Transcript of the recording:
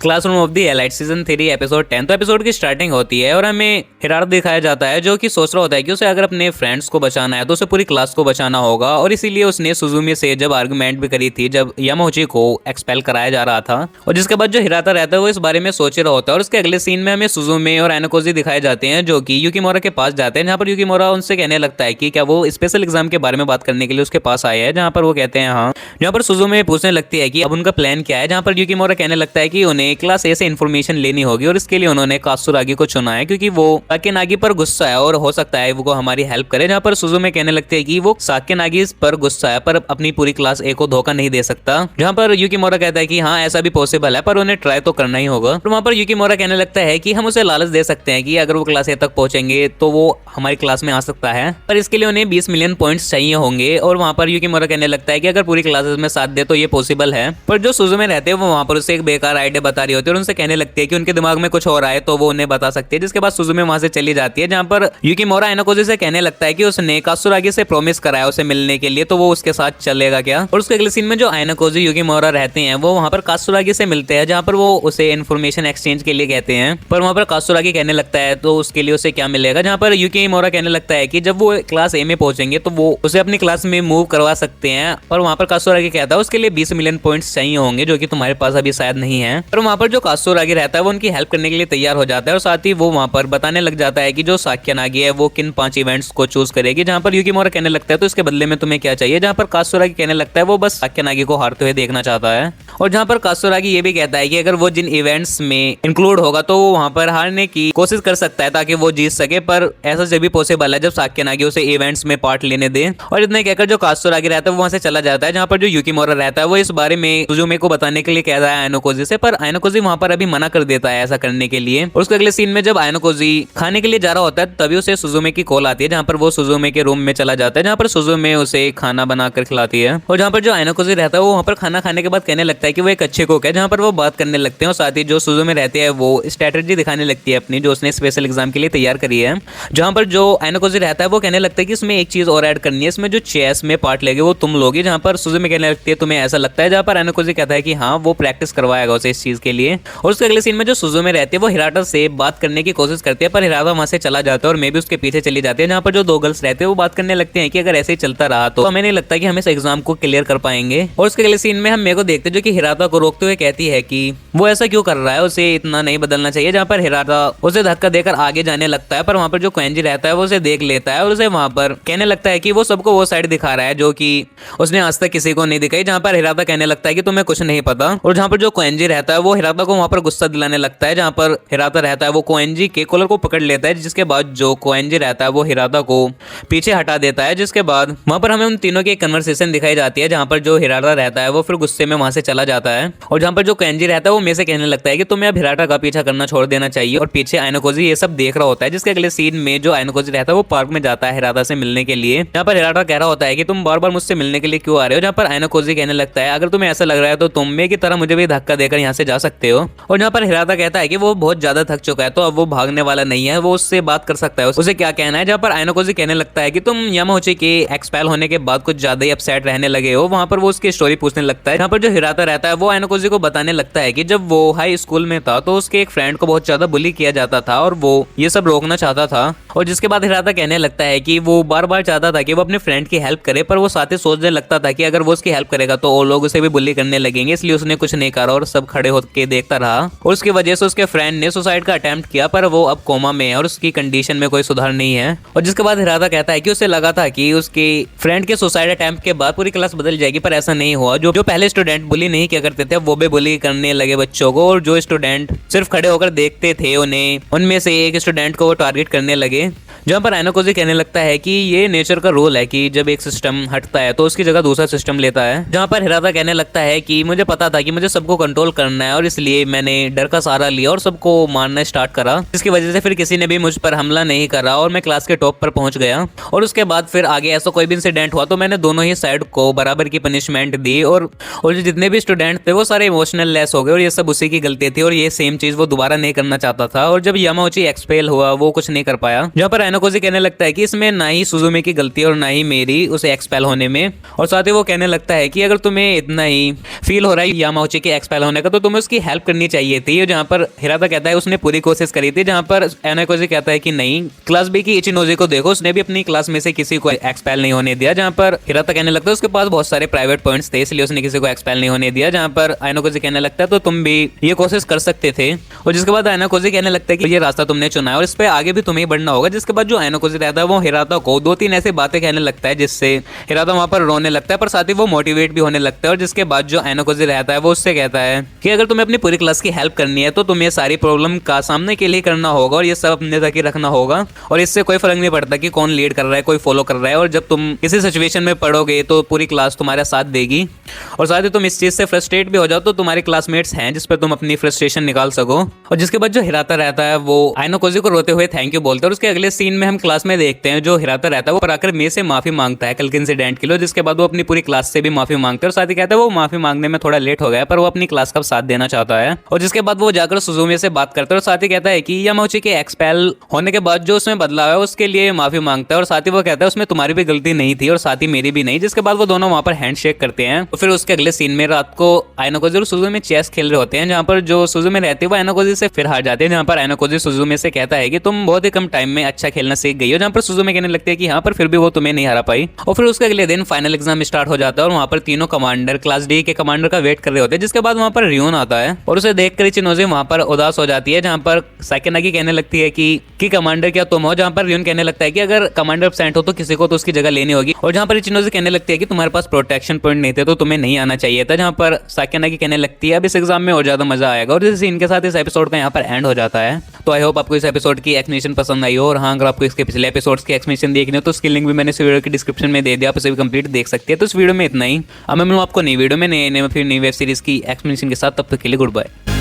Classroom of the elite season 3 episode 10। तो episode की starting होती है और हमें हिराता दिखाया जाता है जो कि सोच रहा होता है कि उसे अगर अपने फ्रेंड्स को बचाना है तो उसे पूरी क्लास को बचाना होगा, और इसीलिए उसने सुजुमी से जब आर्गुमेंट भी करी थी जब यामाउची को एक्सपेल कराया जा रहा था। और जिसके बाद जो हिराता रहता है वो इस बारे में सोच रहा होता है, और उसके अगले सीन में हमें सुजुमी और आइनोकोजी दिखाए जाते हैं जो कि युकीमोरा के पास जाते हैं, जहाँ पर युकीमोरा उनसे कहने लगता है कि क्या वो स्पेशल एग्जाम के बारे में बात करने के लिए उसके पास आए हैं, जहाँ पर वो कहते हैं हाँ। जहाँ पर सुजुमी पूछने लगती है कि अब उनका प्लान क्या है, जहाँ पर युकीमोरा कहने लगता है कि उन्हें क्लास ए से इन्फॉर्मेशन लेनी होगी और इसके लिए उन्होंने कात्सुरागी को चुना है क्योंकि वो साकेनागी पर गुस्सा है और हो सकता है वो हमारी हेल्प करे। जहाँ पर सुजुमी कहने लगते हैं कि वो साकेनागी पर गुस्सा है पर अपनी पूरी क्लास ए को धोखा नहीं दे सकता, जहाँ पर युकीमोरा कहता है कि हाँ ऐसा भी पॉसिबल है पर उन्हें ट्राई तो करना ही होगा। और वहाँ पर युकीमोरा कहने लगता है कि हम उसे लालच दे सकते हैं कि अगर वो क्लास ए तक पहुंचेंगे तो वो हमारी क्लास में आ सकता है, पर इसके लिए उन्हें 20 मिलियन पॉइंट्स चाहिए होंगे। और वहाँ पर युकीमोरा कहने लगता है कि अगर पूरी क्लासेस में साथ दे तो ये पॉसिबल है, पर जो सुजुमी रहते हैं वो वहाँ पर उसे एक बेकार आइडिया बता रही होती है और उनसे कहने लगती है कि उनके दिमाग में कुछ हो रहा है तो वो उन्हें बता सकती है। जिसके बाद सुजुमी वहां से चली जाती है, जहाँ पर युकीमोरा आइनोकोजी से कहने लगता है कि उसने कात्सुरागी से प्रॉमिस कराया उसे मिलने के लिए, तो वो उसके साथ चलेगा क्या। और उसके अगले सीन में जो आइनोकोजी युकीमोरा रहते हैं वो वहाँ पर कात्सुरागी से मिलते हैं, जहाँ पर वो उसे इन्फॉर्मेशन एक्सचेंज के लिए कहते हैं, पर वहाँ पर कात्सुरागी कहने लगता है तो उसके लिए उसे क्या मिलेगा। जहाँ पर युकीमोरा कहने लगता है कि जब वो क्लास ए में पहुंचेंगे तो वो उसे अपनी क्लास में मूव करवा सकते हैं, और वहाँ पर कात्सुरागी कहता है उसके लिए 20 मिलियन पॉइंट्स चाहिए होंगे जो कि तुम्हारे पास अभी शायद नहीं है। पर वहाँ पर जो कात्सुरागी रहता है वो उनकी हेल्प करने के लिए तैयार हो जाता है, और साथ ही वो वहाँ पर बताने लग जाता है कि जो साकेनागी है वो किन 5 इवेंट्स को चूज करेगी। जहाँ पर युकीमोरा कहने लगता है तो इसके बदले में तुम्हें क्या चाहिए, जहाँ पर कात्सुरागी कहने लगता है वो बस साकेनागी को हारते हुए देखना चाहता है। और जहाँ पर कात्सुरागी ये भी कहता है कि अगर वो जिन इवेंट्स में इंक्लूड होगा तो वो वहाँ पर हारने की कोशिश कर सकता है ताकि वो जीत सके, पर ऐसा जब भी पॉसिबल है जब साकेनागी उसे इवेंट्स में पार्ट लेने दे। और इतना कहकर जो कात्सुरागी रहता है वो वहाँ से चला जाता है, जहाँ पर जो युकीमोरा रहता है वो इस बारे में सुजुमी को बताने के लिए कह रहा है आइनोकोजी से, पर आइनोकोजी वहाँ पर अभी मना कर देता है ऐसा करने के लिए। और उसके अगले सीन में जब आइनोकोजी खाने के लिए जा रहा होता है तभी उसे सुजुमी की कॉल आती है, जहाँ पर वो सुजुमी के रूम में चला जाता है, जहाँ पर सुजुमी उसे खाना बनाकर खिलाती है। और जहाँ पर जो आइनोकोजी रहता है वो वहाँ पर खाना खाने के बाद कहने लगता है कि वो एक अच्छे कुक है, जहाँ पर वो बात करने लगते हैं। और साथ ही जो सुजुमी रहती है वो स्ट्रेटेजी दिखाने लगती है अपनी जो उसने स्पेशल एग्जाम के लिए तैयार करी है, जहाँ पर जो आइनोकोजी रहता है वो कहने लगता है कि इसमें एक चीज और ऐड करनी है, इसमें जो चेस में पार्ट लेगे वो तुम लोगे, जहाँ पर सुजुमी कहने लगती है तुम्हें ऐसा लगता है, जहाँ पर आइनोकोजी कहता है कि हाँ वो प्रैक्टिस करवाएगा उसे इस चीज के लिए। और उसके अगले सीन में जो सुजुमी रहती है वो हिराता से बात करने की कोशिश करती है, पर हिराता वहां से चला जाता है और मैं भी उसके पीछे चली जाती है, जहाँ पर जो 2 गर्ल्स रहते हैं वो बात करने लगते हैं कि अगर ऐसे ही चलता रहा तो हमें नहीं लगता कि हम इस एग्जाम को क्लियर कर पाएंगे। और उसके अगले सीन में हम मेरे को देखते हैं जो कि हिराता को रोकते हुए कहती है कि वो ऐसा क्यों कर रहा है, उसे इतना नहीं बदलना चाहिए, जहाँ पर हिराता उसे धक्का देकर आगे जाने लगता है, पर वहाँ पर जो कोएंजी रहता है वो उसे देख लेता है और उसे वहाँ पर कहने लगता है कि वो सबको वो साइड दिखा रहा है जो कि उसने आज तक किसी को नहीं दिखाई, जहाँ पर हिराता कहने लगता है कि तुम्हें कुछ नहीं पता। और जहाँ पर जो कोएंजी रहता है वो हिराता को वहाँ पर गुस्सा दिलाने लगता है, जहाँ पर हिराता रहता है वो कोएंजी के कॉलर को पकड़ लेता है, जिसके बाद जो कोएंजी रहता है वो हिराता को पीछे हटा देता है। जिसके बाद वहाँ पर हमें उन तीनों की एक कन्वर्सेशन दिखाई जाती है, जहाँ पर जो हिराता रहता है वो फिर गुस्से में वहाँ से चला जाता है, और जहाँ पर जो कोएंजी रहता है वो मेरे से कहने लगता है कि तुम्हें अब हिराता का पीछा करना छोड़ देना चाहिए। और पीछे आइनोकोजी ये सब देख रहा होता है, जिसके अगले सीन में जो आइनोकोजी रहता है वो पार्क में जाता है हिराता से मिलने के लिए, जहाँ पर हिराता कह रहा होता है कि तुम बार बार मुझसे मिलने के लिए क्यों आ रहे हो, जहाँ पर आइनोकोजी कहने लगता है अगर तुम्हें ऐसा लग रहा है तो तुम मैं की तरह मुझे भी धक्का देकर यहाँ से जा सकते हो। और जहाँ पर हिराता कहता है कि वो बहुत ज्यादा थक चुका है तो अब वो भागने वाला नहीं है, वो उससे बात कर सकता है, उसे क्या कहना है। जहाँ पर आइनोकोजी कहने लगता है कि तुम यामाउची के एक्सपेल होने के बाद कुछ ज्यादा ही अपसेट रहने लगे हो, वहाँ पर वो उसकी स्टोरी पूछने लगता है, जहाँ पर जो हिराता रहता है वो आइनोकोजी को बताने लगता है कि जब वो हाई स्कूल में था तो उसके एक फ्रेंड को बहुत ज्यादा बुली किया जाता था और वो ये सब रोकना चाहता था। और जिसके बाद हिराता कहने लगता है कि वो बार बार चाहता था कि वो अपने फ्रेंड की हेल्प करे, पर वो साथ ही सोचने लगता था कि अगर वो उसकी हेल्प करेगा तो वो लोग उसे भी बुली करने लगेंगे, इसलिए उसने कुछ नहीं करा और सब खड़े होकर देखता रहा। और उसकी वजह से उसके फ्रेंड ने सुसाइड का अटेम्प्ट किया, पर वो अब कोमा में है और उसकी कंडीशन में कोई सुधार नहीं है। और जिसके बाद हिराता कहता है कि उसे लगा था कि उसके फ्रेंड के सुसाइड अटेम्प्ट के बाद पूरी क्लास बदल जाएगी, पर ऐसा नहीं हुआ। जो पहले स्टूडेंट बुली नहीं किया करते थे वो भी बुली करने लगे बच्चों को, और जो स्टूडेंट सिर्फ खड़े होकर देखते थे उन्हें उनमें से एक स्टूडेंट को वो टारगेट करने लगे। जहाँ पर आइनोकोजी कहने लगता है कि ये नेचर का रोल है कि जब एक सिस्टम हटता है तो उसकी जगह दूसरा सिस्टम लेता है। जहाँ पर हिराता कहने लगता है कि मुझे पता था कि मुझे सबको कंट्रोल करना है और इसलिए मैंने डर का सहारा लिया और सबको मारना स्टार्ट करा, जिसकी वजह से फिर किसी ने भी मुझ पर हमला नहीं करा और मैं क्लास के टॉप पर पहुंच गया। और उसके बाद फिर आगे ऐसा कोई भी इंसिडेंट हुआ तो मैंने दोनों ही साइड को बराबर की पनिशमेंट दी, और जो जितने भी स्टूडेंट थे वो सारे इमोशनल लेस हो गए और ये सब उसी की गलती थी और ये सेम चीज वो दोबारा नहीं करना चाहता था। और जब यामाउची एक्सपेल हुआ वो कुछ नहीं कर पाया। जहाँ पर आयनोकोजी कहने लगता है कि इसमें ना ही सुजुमे की गलती है और ना ही मेरी उसे एक्सपेल होने में। और साथ ही वो कहने लगता है कि अगर तुम्हें इतना ही फील हो रहा है यामाउची के एक्सपेल होने का तो तुम्हें उसकी हेल्प करनी चाहिए थी। जहां पर हिराता कहता है उसने पूरी कोशिश करी थी, जहां पर आयनोकोजी कहता है कि नहीं, क्लास बी की इचिनोजी को देखो, उसने भी अपनी क्लास में से किसी को एक्सपेल नहीं होने दिया। जहां पर हिराता कहने लगता है उसके पास बहुत सारे प्राइवेट पॉइंट्स थे इसलिए उसने किसी को एक्सपेल नहीं होने दिया। जहां पर आयनोकोजी कहने लगता है तो तुम भी ये कोशिश कर सकते थे। और जिसके बाद आयनोकोजी कहने लगता है कि ये रास्ता तुमने चुना है और इस पे आगे भी तुम्हें बढ़ना होगा। जिसके बाद जो आयनोकोजी रहता है वो हिराता को 2-3 ऐसे बातें कहने लगता है जिससे हिराता वहां पर रोने लगता है, पर साथ ही वो मोटिवेट भी होने लगता है। और जिसके बाद जो आयनोकोजी रहता है वो उससे कहता है कि अगर तुम्हें अपनी पूरी क्लास की हेल्प करनी है तो तुम्हें सारी प्रॉब्लम का सामने के लिए करना होगा और ये सब अपने तक ही रखना होगा। और इससे कोई फर्क नहीं पड़ता कि कौन लीड कर रहा है, कोई फॉलो कर रहा है। और जब तुम किसी सिचुएशन में पढ़ोगे तो पूरी क्लास तुम्हारा साथ देगी। और साथ ही तुम इस चीज से फ्रस्ट्रेट भी हो जाओ तो तुम्हारे क्लासमेट्स हैं जिस पर तुम अपनी फ्रस्ट्रेशन निकाल सको। और जिसके बाद जो हिराता रहता है वो आयनोकोजी को रोते हुए थैंक यू बोलता है। और उसके अगले सीन में हम क्लास में देखते हैं जो हिराता रहता है वो आकर मे से माफी मांगता है कल के इंसिडेंट के लिए। जिसके बाद वो अपनी पूरी क्लास से भी माफी मांगता है और साथ ही कहता है वो माफी मांगने में थोड़ा लेट हो गया पर वो अपनी क्लास का साथ देना चाहता है। और जिसके बाद वो जाकर सुजुमे से बात करता है और साथ ही कहता है कि यामाउची के एक्सपेल होने के बाद जो उसमें बदलाव है उसके लिए माफी मांगता है। और साथ ही वो कहता है उसमें तुम्हारी भी गलती नहीं थी और साथ ही मेरी भी नहीं। जिसके बाद वो दोनों वहां पर हैंडशेक करते हैं। और फिर उसके अगले सीन में रात को आयनोकोजी और सुजुमे चेस खेल रहे होते हैं, जहां पर जो सुजुमे रहती है वो आयनोकोजी से फिर हार जाते हैं। जहां पर आयनोकोजी सुजुमे से कहता है कि तुम बहुत ही कम टाइम में अच्छा खेलना सीख गई हो। जहां पर सुजुमे कहने लगते हैं कि हाँ, पर फिर भी वो तुम्हें नहीं हरा पाई। और फिर उसके अगले दिन फाइनल एग्जाम स्टार्ट हो जाता है और वहां पर तीनों कमांडर क्लास डी के कमांडर का वेट कर रहे होते हैं। जिसके बाद वहां पर रियोन आता है और उसे देखकर इचिनोजी वहां पर उदास हो जाती है। जहां पर साकेनागी कहने लगती है कि कमांडर क्या तुम हो। जहां पर रियोन कहने लगता है कि अगर कमांडर एब्सेंट हो तो किसी को तो उसकी जगह लेनी होगी। और जहां पर इचिनोजी कहने लगती है कि तुम्हारे पास प्रोटेक्शन पॉइंट नहीं थे तो तुम्हें नहीं आना चाहिए था। जहां पर साकेनागी कहने लगती है अब इस एग्जाम में और ज्यादा मजा आएगा। और इसी इनके साथ इस एपिसोड का यहाँ पर एंड हो जाता है। तो आई होप आपको इस एपिसोड की एक्सप्लेनेशन पसंद आई हो। और हाँ, अगर आपको इसके पिछले एपिसोड्स की एक्सप्लेनेशन देखनी हो तो उसकी लिंक भी मैंने इस वीडियो की डिस्क्रिप्शन में दे दिया, आप इसे भी कंप्लीट देख सकते हैं। तो इस वीडियो में इतना ही। अब मैं मिलूँ आपको नई वीडियो में नई वेब सीरीज की एक्सप्लेनेशन के साथ। तब तक के लिए गुड बाय।